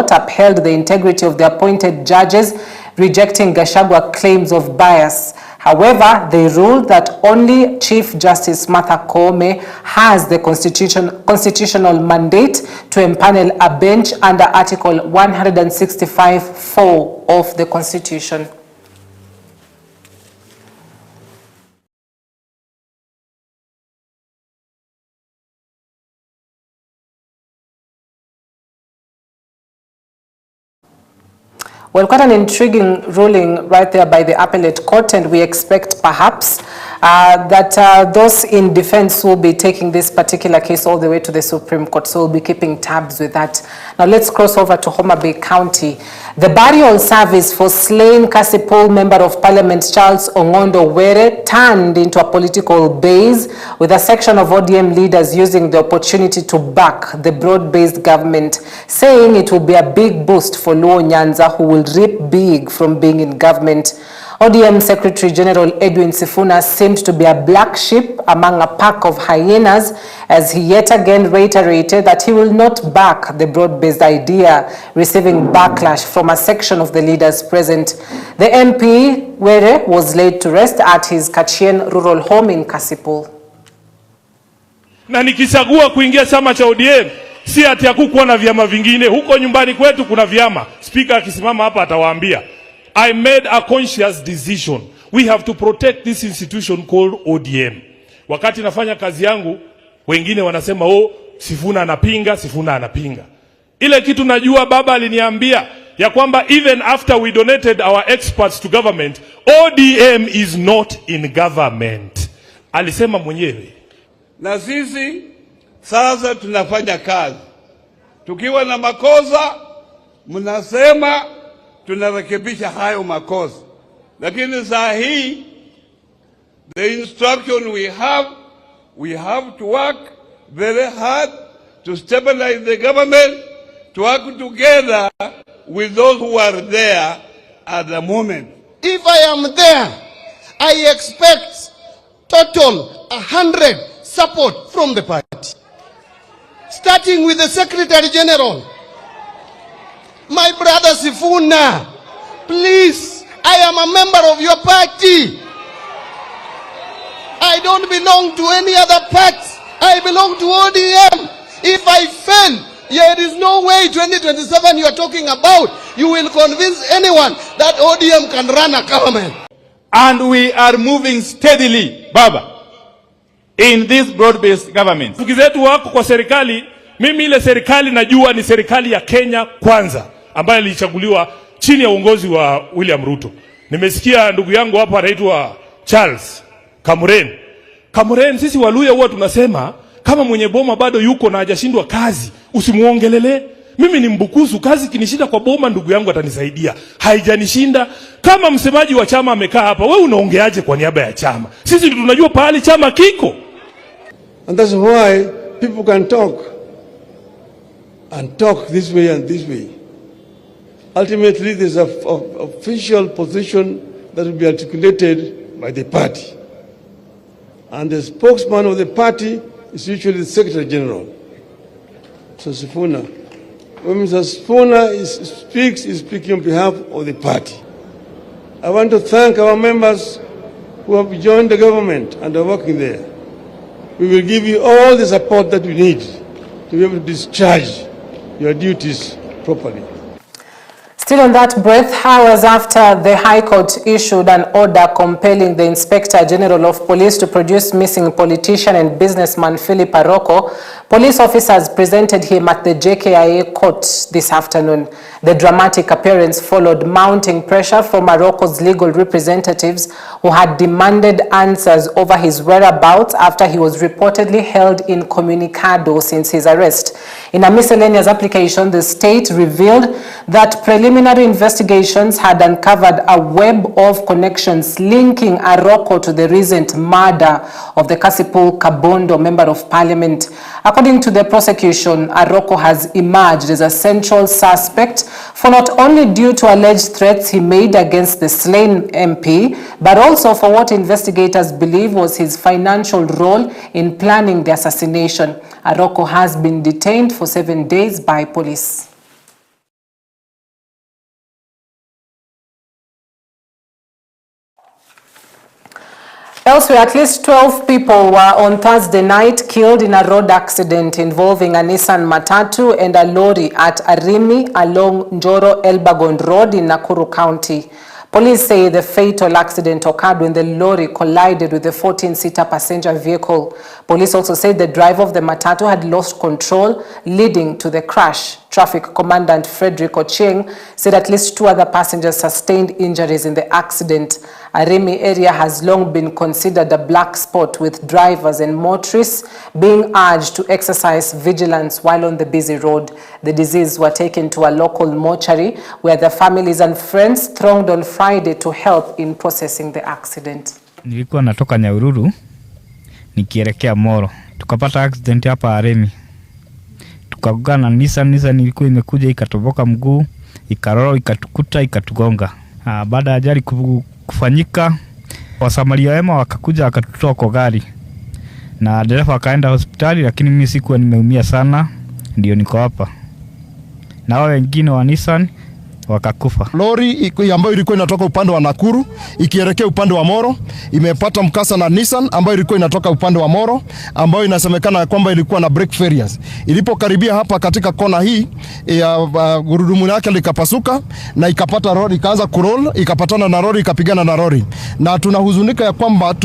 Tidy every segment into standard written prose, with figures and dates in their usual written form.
upheld the integrity of the appointed judges, rejecting GACHAGUA claims of bias. However, they ruled that only Chief Justice Martha Koome has the constitutional mandate to empanel a bench under Article 165(4) of the Constitution. Well, quite an intriguing ruling right there by the appellate court, and we expect perhaps that those in defense will be taking this particular case all the way to the Supreme Court, so we'll be keeping tabs with that. Now let's cross over to Homa Bay County. The burial service for slain Kasipul Member of Parliament Charles Ongondo Were turned into a political base, with a section of ODM leaders using the opportunity to back the broad-based government, saying it will be a big boost for Luo Nyanza, who will reap big from being in government. ODM Secretary General Edwin Sifuna seemed to be a black sheep among a pack of hyenas, as he yet again reiterated that he will not back the broad-based idea, receiving backlash from a section of the leaders present. The MP, Were, was laid to rest at his Kachien rural home in Kasipul. Na nikichagua kuingia chama cha ODM, si ati hakukuwa na vyama vingine. Huko nyumbani kwetu kuna vyama. Speaker akisimama hapa atawaambia. I made a conscious decision. We have to protect this institution called ODM. Wakati nafanya kazi yangu, wengine wanasema, oh, Sifuna anapinga, Sifuna anapinga. Ile kitu najua baba aliniambia ya kwamba even after we donated our experts to government, ODM is not in government. Alisema mwenyewe. Na sisi sasa tunafanya kazi. Tukiwa na makosa, mnasema tunarekebisha hayo makosa. Lakini saa hii, the instruction we have to work very hard to stabilize the government, to work together with those who are there at the moment. If I am there, I expect total 100 support from the party. Starting with the Secretary General. My brother Sifuna, please, I am a member of your party. I don't belong to any other party. I belong to ODM. If I fail, there is no way 2027 you are talking about. You will convince anyone that ODM can run a government. And we are moving steadily, Baba, in this broad-based government. Tukizetu wako kwa serikali, mimi ile serikali najua ni serikali ya Kenya Kwanza, ambayo ilichaguliwa chini ya uongozi wa William Ruto. Nimesikia ndugu yangu hapa anaitwa Charles Kamuren, sisi Waluya huwa tunasema kama mwenye boma bado yuko na hajashindwa kazi, usimuongelele. Mimi ni Mbukusu, kazi kinishinda kwa boma ndugu yangu atanisaidia. Haijanishinda. Kama msemaji wa chama amekaa hapa, wewe unaongeaje kwa niaba ya chama? Sisi tunajua pahali chama kiko. And that's why people can talk and talk this way and this way. Ultimately, there's an official position that will be articulated by the party. And the spokesman of the party is usually the Secretary General. So Sifuna, when Mr. Sifuna speaks, he's speaking on behalf of the party. I want to thank our members who have joined the government and are working there. We will give you all the support that we need to be able to discharge your duties properly. Still on that breath, hours after the High Court issued an order compelling the Inspector General of Police to produce missing politician and businessman Philip Aroko, police officers presented him at the JKIA court this afternoon. The dramatic appearance followed mounting pressure from Aroko's legal representatives, who had demanded answers over his whereabouts after he was reportedly held incommunicado since his arrest. In a miscellaneous application, the state revealed that preliminary investigations had uncovered a web of connections linking Aroko to the recent murder of the Kasipul Kabondo Member of Parliament. According to the prosecution, Aroko has emerged as a central suspect for not only due to alleged threats he made against the slain MP, but also for what investigators believe was his financial role in planning the assassination. Aroko has been detained for 7 days by police. Elsewhere, at least 12 people were on Thursday night killed in a road accident involving a Nissan Matatu and a lorry at Arimi along Njoro-Elbagon Road in Nakuru County. Police say the fatal accident occurred when the lorry collided with the 14-seater passenger vehicle. Police also said the driver of the Matatu had lost control, leading to the crash. Traffic Commandant Frederick Ochieng said at least 2 other passengers sustained injuries in the accident. Arimi area has long been considered a black spot, with drivers and motorists being urged to exercise vigilance while on the busy road. The deceased were taken to a local mortuary where the families and friends thronged on Friday to help in processing the accident. Nilikuwa natoka Nyahururu nikielekea Moro. Tukapata accident hapa Arimi. Tukagongana na Nissan ilikuwa imekuja ikatoboka mguu, ikaroro, ikatukuta, ikatugonga. Baada ya ajali kufanyika, wasamaria wema wakakuja wakatutoa kwa gari. Na dereva akaenda hospitali, lakini mimi sikuwa nimeumia sana, ndio niko hapa. Na wao wengine wa Nissan wakakufa. Lori ambayo ilikuwa inatoka upande wa Nakuru ikielekea upande wa Moro imepata mkasa na Nissan ambayo ilikuwa inatoka upande wa Moro, ambayo inasemekana kwamba ilikuwa na brake failures. Ilipokaribia hapa katika kona hii gurudumu lake likapasuka na ikapata lori, ikaanza kuroll, ikapatana na lori, ikapigana na lori. Na tunahuzunika ya kwamba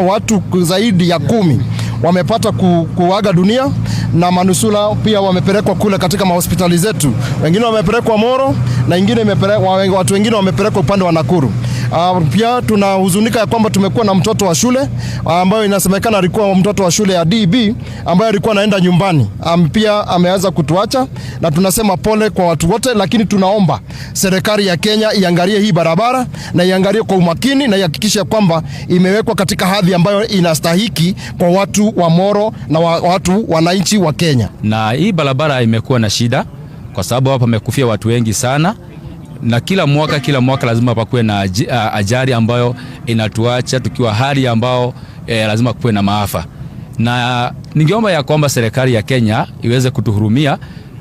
watu zaidi ya 10 wamepata kuaga dunia, na manusura pia wamepelekwa kule katika mahospitali zetu. Wengine wamepelekwa Moro na watu wengine wamepelekwa upande wa Nakuru. Pia tunahuzunika ya kwamba tumekuwa na mtoto wa shule ambayo inasemekana alikuwa mtoto wa shule ya DB ambaye alikuwa anaenda nyumbani. Pia ameanza kutuacha, na tunasema pole kwa watu wote, lakini tunaomba serikali ya Kenya iangalie hii barabara na iangalie kwa umakini na ihakikishe kwamba imewekwa katika hadhi ambayo inastahiki kwa watu wa Moro na watu wananchi wa Kenya. Na hii barabara imekuwa na shida kwa sababu hapa pamekufia watu wengi sana, na kila mwaka lazima pakuwe na ajali ambayo inatuacha tukiwa hali ambao lazima kuwe na maafa. Na ningeomba ya kwamba serikali ya Kenya iweze kutuhurumia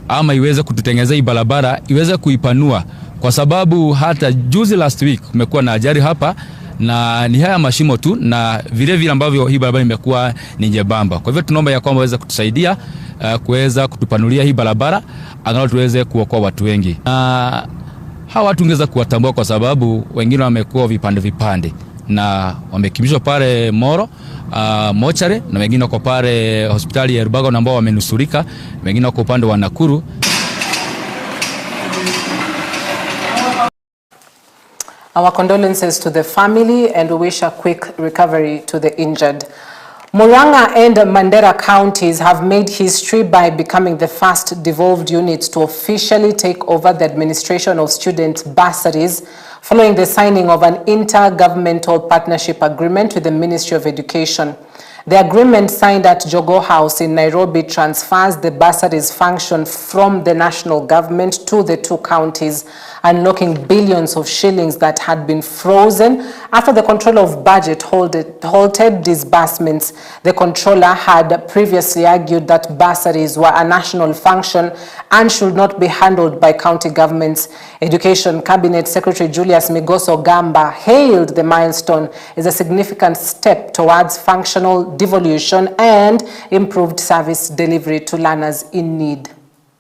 ama iweze kututengenezea hii barabara, iweze kuipanua, kwa sababu hata juzi last week kumekuwa na ajali hapa, na ni haya mashimo tu, na vile ambavyo hii barabara imekuwa ni nyembamba. Kwa hivyo tunaomba ya kwamba waweze kutusaidia kuweza kutupanulia hii barabara angalau tuweze kuokoa watu wengi. Hawa watu ungeza kuwatambua kwa sababu wengine wamekuwa vipande na wamekimbizwa pale Moro mochare, na wengine wako pale hospitali ya Elbagon ambao wamenusurika, wengine wako upande wa Nakuru. Our condolences to the family, and we wish a quick recovery to the injured. Murang'a and Mandera counties have made history by becoming the first devolved units to officially take over the administration of student bursaries following the signing of an intergovernmental partnership agreement with the Ministry of Education. The agreement signed at Jogo House in Nairobi transfers the bursaries function from the national government to the 2 counties, unlocking billions of shillings that had been frozen after the Controller of Budget halted disbursements. The Controller had previously argued that bursaries were a national function and should not be handled by county governments. Education Cabinet Secretary Julius Migoso Gamba hailed the milestone as a significant step towards functional devolution and improved service delivery to learners in need.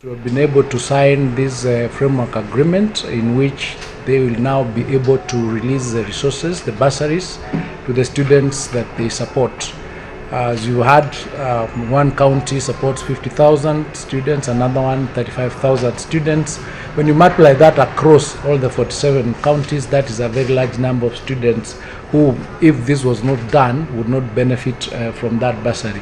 We have been able to sign this framework agreement in which they will now be able to release the resources, the bursaries, to the students that they support. As you had, one county supports 50,000 students, another one 35,000 students. When you multiply that across all the 47 counties, that is a very large number of students who, if this was not done, would not benefit from that bursary.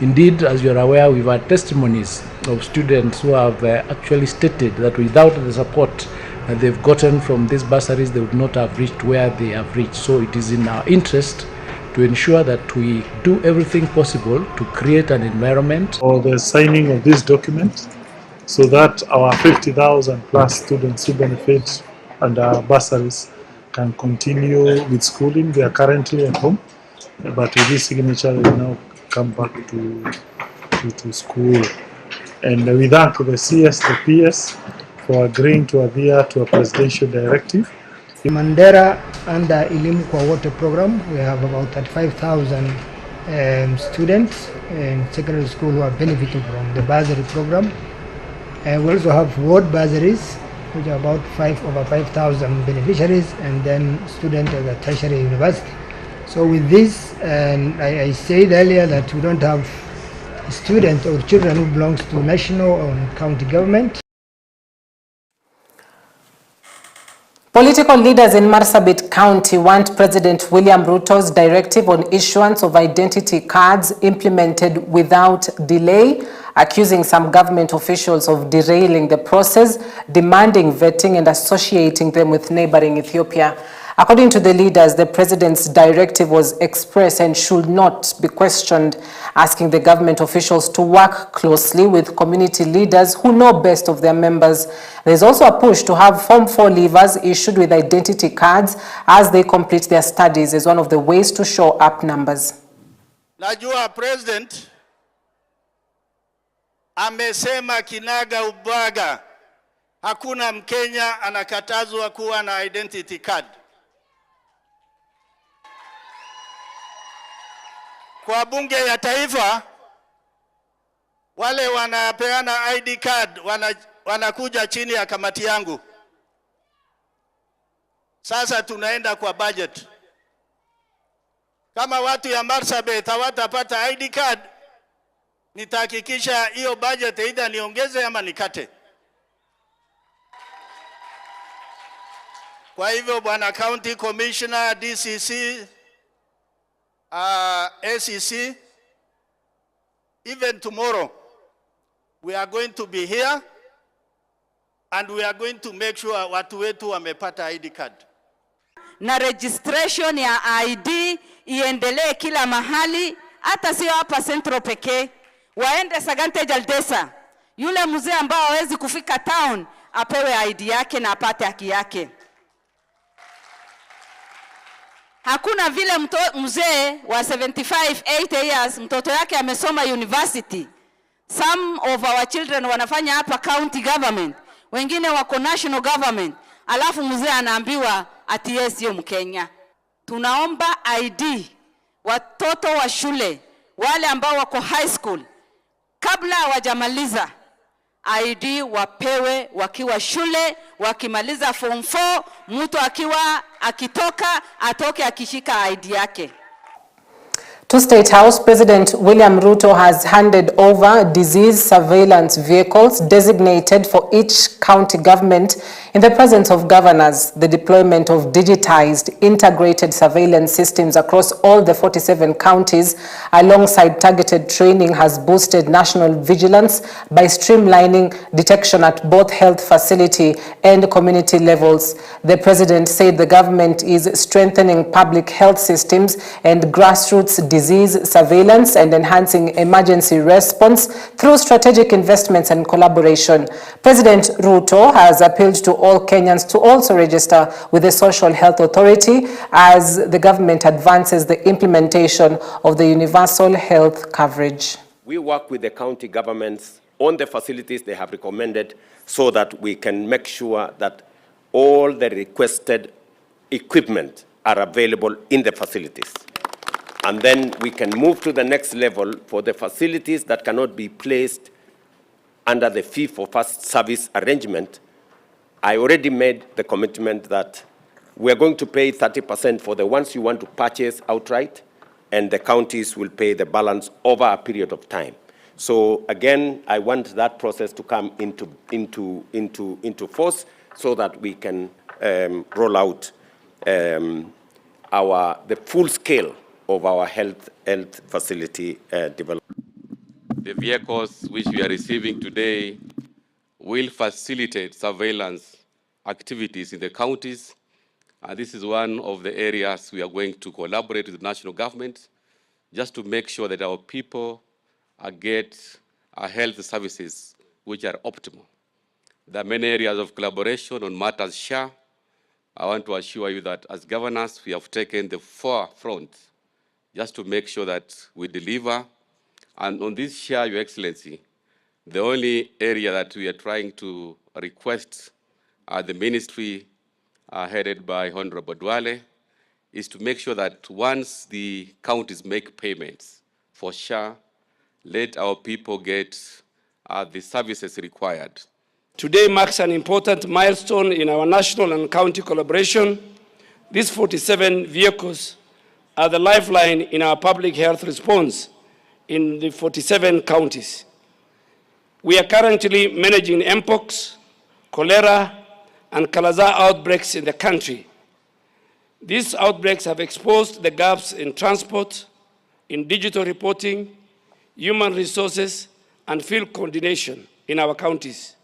Indeed, as you are aware, we've had testimonies of students who have actually stated that without the support that they've gotten from these bursaries, they would not have reached where they have reached. So it is in our interest to ensure that we do everything possible to create an environment for the signing of this document, so that our 50,000 plus students who benefit under bursaries can continue with schooling. They are currently at home, but with this signature they now come back to school. And we thank the CS, the PS for agreeing to adhere to a presidential directive In Mandera, under Elimu kwa Wote program, we have about 35,000 students in secondary school who are benefiting from the bursary program. And we also have ward bursaries, which are about over 5,000 beneficiaries, and then students at the tertiary university. So with this, and I said earlier that we don't have students or children who belongs to national or county government. Political leaders in Marsabit County want President William Ruto's directive on issuance of identity cards implemented without delay, accusing some government officials of derailing the process, demanding vetting and associating them with neighboring Ethiopia. According to the leaders, the president's directive was express and should not be questioned, asking the government officials to work closely with community leaders who know best of their members. There's also a push to have Form 4 leavers issued with identity cards as they complete their studies as one of the ways to show up numbers. Najua president amesema kinaga ubaga, hakuna Mkenya anakatazwa kuwa na identity card. Kwa bunge ya taifa, wale wanapeana ID card wanakuja chini ya kamati yangu. Sasa tunaenda kwa budget. Kama watu ya Marsabit hawatapata ID card, nitahakikisha hiyo budget either niongeze ama nikate. Kwa hivyo bwana county commissioner, DCC, ACC, even tomorrow, we are going to be here and we are going to make sure watu wetu wamepata ID card. Na registration ya ID iendelee kila mahali, hata sio hapa Central pekee, waende Sagante Jaldesa. Yule mzee ambao hawezi kufika town apewe ID yake na apate haki yake. Hakuna vile mzee wa 75-80 years mtoto yake amesoma university. Some of our children wanafanya hapa county government, wengine wako national government, alafu mzee anaambiwa ati yeye sio Mkenya. Tunaomba ID watoto wa shule wale ambao wako high school kabla hawajamaliza ID wapewe wakiwa shule, wakimaliza form 4, mtu akitoka atoke akishika ID yake. To State House, President William Ruto has handed over disease surveillance vehicles designated for each county government in the presence of governors. The deployment of digitized integrated surveillance systems across all the 47 counties alongside targeted training has boosted national vigilance by streamlining detection at both health facility and community levels. The president said the government is strengthening public health systems and grassroots disease surveillance and enhancing emergency response through strategic investments and collaboration. President Ruto has appealed to all Kenyans to also register with the Social Health Authority as the government advances the implementation of the universal health coverage. We work with the county governments on the facilities they have recommended so that we can make sure that all the requested equipment are available in the facilities. And then we can move to the next level for the facilities that cannot be placed under the fee-for-first service arrangement. I already made the commitment that we are going to pay 30% for the ones you want to purchase outright, and the counties will pay the balance over a period of time. So again, I want that process to come into force so that we can roll out the full scale of our health facility development. The vehicles which we are receiving today will facilitate surveillance activities in the counties. This is one of the areas we are going to collaborate with the national government just to make sure that our people get health services which are optimal. There are many areas of collaboration on matters share. I want to assure you that as governors, we have taken the forefront just to make sure that we deliver. And on this share, Your Excellency, the only area that we are trying to request the ministry headed by Honorable Dwale, is to make sure that once the counties make payments for SHA, let our people get the services required. Today marks an important milestone in our national and county collaboration. These 47 vehicles are the lifeline in our public health response in the 47 counties. We are currently managing mpox, cholera, and Kala-Azar outbreaks in the country. These outbreaks have exposed the gaps in transport, in digital reporting, human resources, and field coordination in our counties.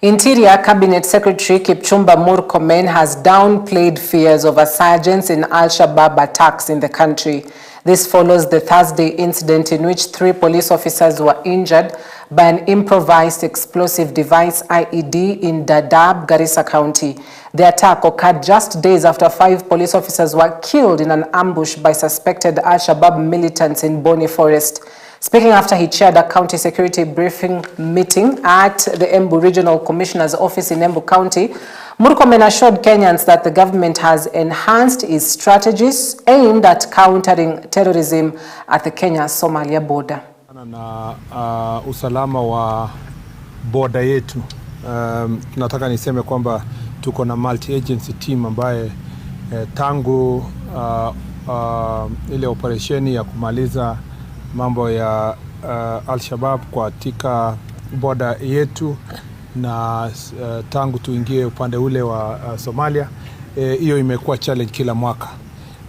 Interior Cabinet Secretary Kipchumba Murkomen has downplayed fears of a resurgence in Al-Shabaab attacks in the country. This follows the Thursday incident in which 3 police officers were injured by an improvised explosive device IED in Dadaab, Garissa County. The attack occurred just days after 5 police officers were killed in an ambush by suspected Al-Shabaab militants in Boni Forest. Speaking after he chaired a county security briefing meeting at the Embu Regional Commissioner's office in Embu County, Murkomen assured Kenyans that the government has enhanced its strategies aimed at countering terrorism at the Kenya-Somalia border. Na usalama wa border yetu, nataka niseme kwamba tuko na multi-agency team ambaye tangu ile operesheni ya kumaliza mambo ya Al-Shabaab katika border yetu na tangu tuingie upande ule wa Somalia, hiyo imekuwa challenge kila mwaka.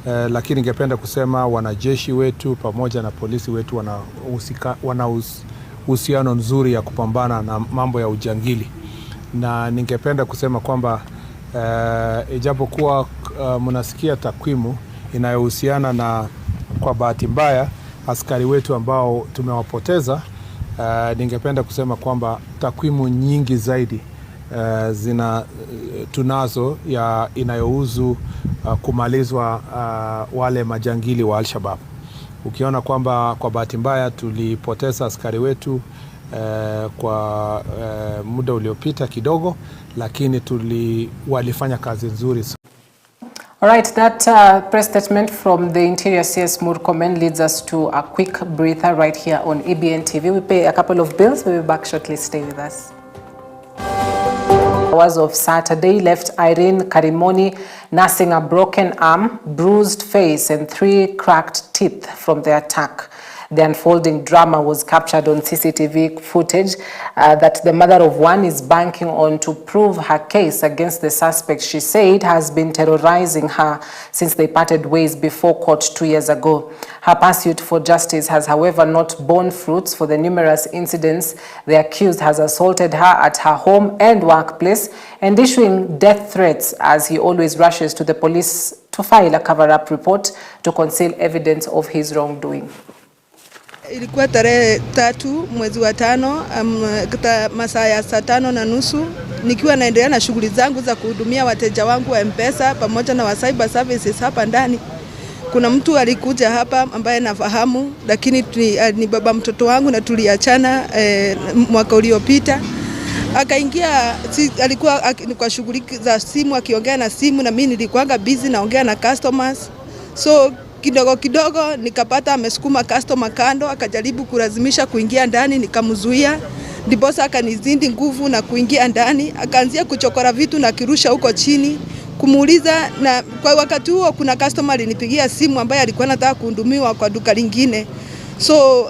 Lakini ningependa kusema wanajeshi wetu pamoja na polisi wetu wana uhusiano nzuri ya kupambana na mambo ya ujangili. Na ningependa kusema kwamba ijapokuwa mnasikia takwimu inayohusiana na kwa bahati mbaya askari wetu ambao tumewapoteza, ningependa kusema kwamba takwimu nyingi zaidi tunazo ya inayohusu kumalizwa wale majangili wa Al-Shabaab. Ukiona kwamba kwa bahati mbaya tulipoteza askari wetu kwa muda uliopita kidogo, lakini walifanya kazi nzuri. All right, that press statement from the Interior CS Murkomen leads us to a quick breather right here on EBN TV. We pay a couple of bills. We'll be back shortly. Stay with us. Hours of Saturday left Irene Karimoni nursing a broken arm, bruised face, and 3 cracked teeth from the attack. The unfolding drama was captured on CCTV footage that the mother of one is banking on to prove her case against the suspect she said has been terrorizing her since they parted ways before court 2 years ago. Her pursuit for justice has, however, not borne fruits for the numerous incidents the accused has assaulted her at her home and workplace and issuing death threats as he always rushes to the police to file a cover-up report to conceal evidence of his wrongdoing. Ilikuwa tarehe 3 mwezi wa 5 masaa ya saa 5:30 nikiwa naendelea na shughuli zangu za kuhudumia wateja wangu wa M-Pesa pamoja na wa cyber services hapa ndani. Kuna mtu alikuja hapa ambaye nafahamu, lakini ni baba mtoto wangu na tuliachana mwaka uliopita. Akaingia, alikuwa kwa shughuli za simu akiongea na simu na mimi nilikuwa busy naongea na customers. So kidogo nikapata amesukuma customer kando, akajaribu kulazimisha kuingia ndani, nikamzuia. Ndiposa akanizindi nguvu na kuingia ndani, akaanzia kuchokora vitu na kirusha huko chini, kumuuliza. Na kwa wakati huo kuna customer alinipigia simu ambaye alikuwa anataka kuhudumiwa kwa duka lingine. So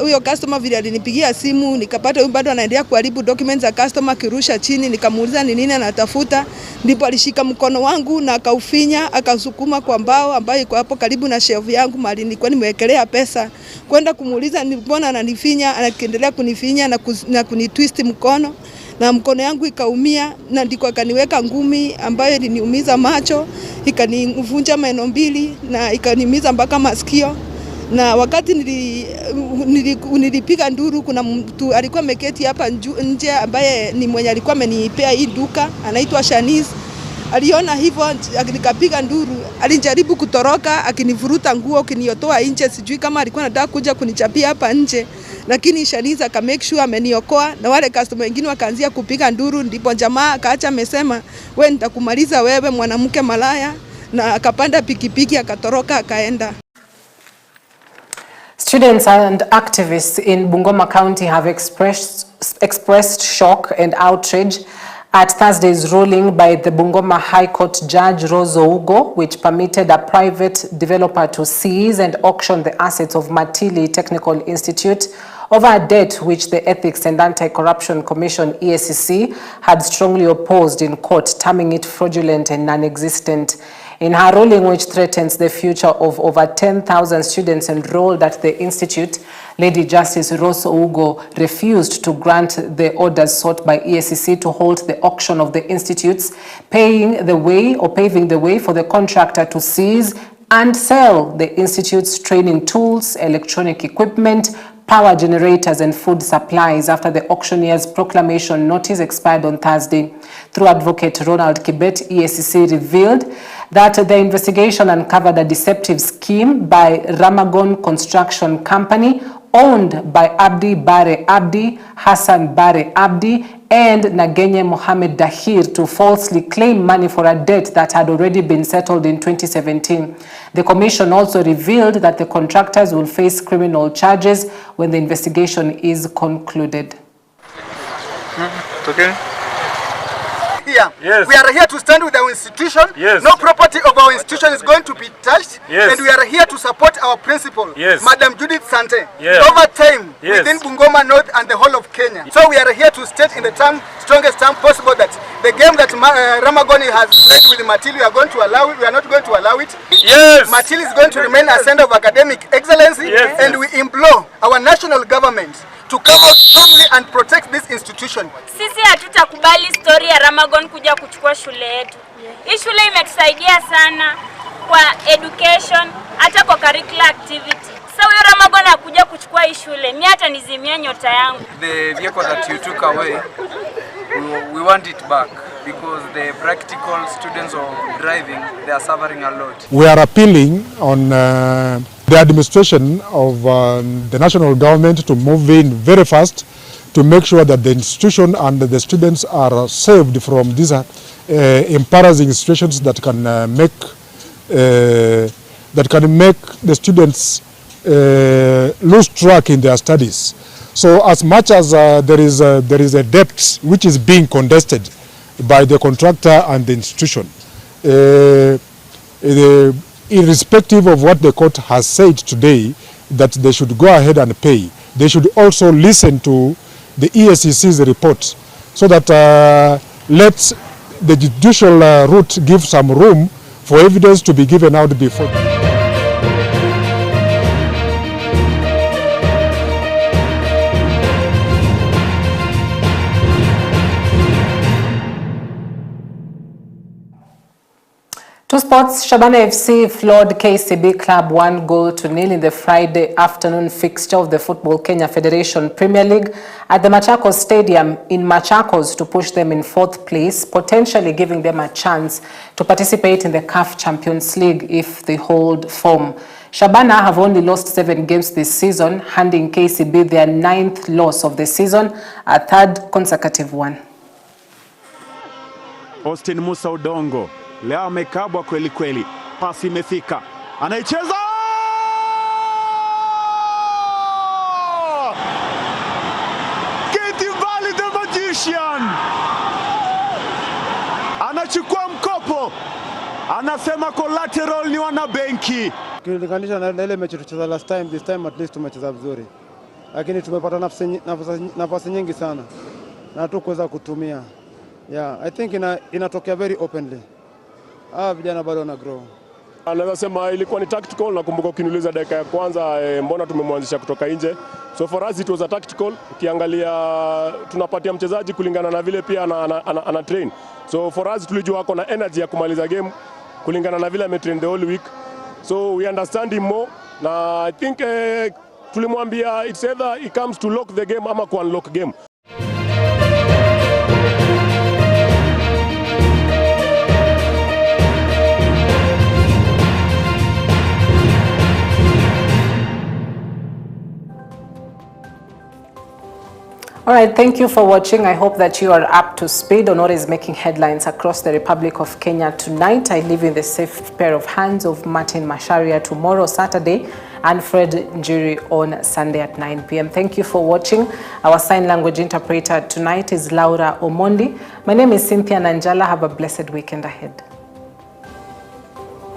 huyo customer vile alinipigia simu, nikapata huyu bado anaendelea kuharibu documents za customer, kirusha chini. Nikamuuliza ni nini anatafuta, ndipo alishika mkono wangu na akaufinya, akasukuma kwa mbao ambayo iko hapo karibu na shelf yangu mahali nilikuwa nimewekelea pesa. Kwenda kumuuliza mbona ananifinya, anaendelea kunifinya na kunitwist mkono, na mkono yangu ikaumia, na ndiko akaniweka ngumi ambayo iliniumiza macho, ikanivunja meno 2 na ikaniumiza mpaka masikio. Na wakati nilipiga nduru, kuna mtu alikuwa ameketi hapa nje ambaye ni mwenye alikuwa amenipea hii duka, anaitwa Shanice. aliona hivyo nikapiga nduru. Alijaribu kutoroka akinivuruta nguo kiniotoa nje, sijui kama alikuwa anataka kuja kunichapia hapa nje, lakini Shaniza aka make sure ameniokoa, na wale customer wengine wakaanzia kupiga nduru. Ndipo jamaa akaacha amesema, wewe nitakumaliza wewe mwanamke malaya, na akapanda pikipiki akatoroka akaenda. Students and activists in Bungoma County have expressed shock and outrage at Thursday's ruling by the Bungoma High Court Judge Rose Ougo, which permitted a private developer to seize and auction the assets of Matili Technical Institute over a debt which the Ethics and Anti-Corruption Commission (EACC) had strongly opposed in court, terming it fraudulent and non-existent. In her ruling, which threatens the future of over 10,000 students enrolled at the institute, Lady Justice Rose Ougo refused to grant the orders sought by EACC to hold the auction of the institutes, paving the way for the contractor to seize and sell the institute's training tools, electronic equipment, power generators and food supplies after the auctioneer's proclamation notice expired on Thursday. Through Advocate Ronald Kibet, EACC revealed that the investigation uncovered a deceptive scheme by Ramagon Construction Company, owned by Abdi Bare Abdi, Hassan Bare Abdi, and Nagenye Mohamed Dahir, to falsely claim money for a debt that had already been settled in 2017. The commission also revealed that the contractors will face criminal charges when the investigation is concluded. Okay. Here. Yes. We are here to stand with our institution. Yes. No property of our institution is going to be touched. Yes. And we are here to support our principal, Yes. Madam Judith Sante, Yes. over time Yes. within Bungoma North and the whole of Kenya. So we are here to state in the strongest term possible that the game that Ramagoni has played with Matili, we are going to allow it. We are not going to allow it. Yes. Matili is going to remain a center of academic excellence. Yes. And we implore our national government to come out strongly and protect this institution. Sisi hatutakubali story ya Ramagon kuja kuchukua shule yetu. Hii shule imetusaidia sana kwa education, hata kwa curricular activity. So huyo Ramagon hakuja kuchukua hii shule, mimi hata nizimia nyota yangu. The vehicle that you took away, we want it back because the practical students of driving, they are suffering a lot. We are appealing on the administration of the national government to move in very fast to make sure that the institution and the students are saved from these embarrassing situations that can make the students lose track in their studies. So as much as there is a debt which is being contested by the contractor and the institution, irrespective of what the court has said today, that they should go ahead and pay, they should also listen to the EACC's report so that let the judicial route give some room for evidence to be given out before. To sports, Shabana FC floored KCB Club 1-0 in the Friday afternoon fixture of the Football Kenya Federation Premier League at the Machakos Stadium in Machakos to push them in 4th place, potentially giving them a chance to participate in the CAF Champions League if they hold form. Shabana have only lost 7 games this season, handing KCB their 9th loss of the season, a 3rd consecutive one. Austin Musa Udongo leo amekabwa kweli kweli, pasi imefika, anaicheza Katie Valley the magician, anachukua mkopo, anasema collateral ni wana benki. Ukilinganisha na ile mechi tucheza last time, this time at least tumecheza vizuri, lakini tumepata nafasi nyingi sana na hatukuweza kutumia. Yeah, I think inatokea very openly. Vijana bado wana grow. Naweza sema ilikuwa ni tactical. Nakumbuka ukiniuliza dakika ya kwanza mbona tumemwanzisha kutoka nje. So for us it was a tactical. Ukiangalia tunapatia mchezaji kulingana na vile pia ana train. So for us tulijua ako na energy ya kumaliza game kulingana na vile ametrain the whole week. So we understand him more. Na I think tulimwambia it's either he comes to lock the game ama ku unlock game. All right, thank you for watching. I hope that you are up to speed on what is making headlines across the Republic of Kenya tonight. I leave in the safe pair of hands of Martin Masharia tomorrow, Saturday, and Fred Njuri on Sunday at 9 p.m. Thank you for watching. Our sign language interpreter tonight is Laura Omondi. My name is Cynthia Nanjala. Have a blessed weekend ahead.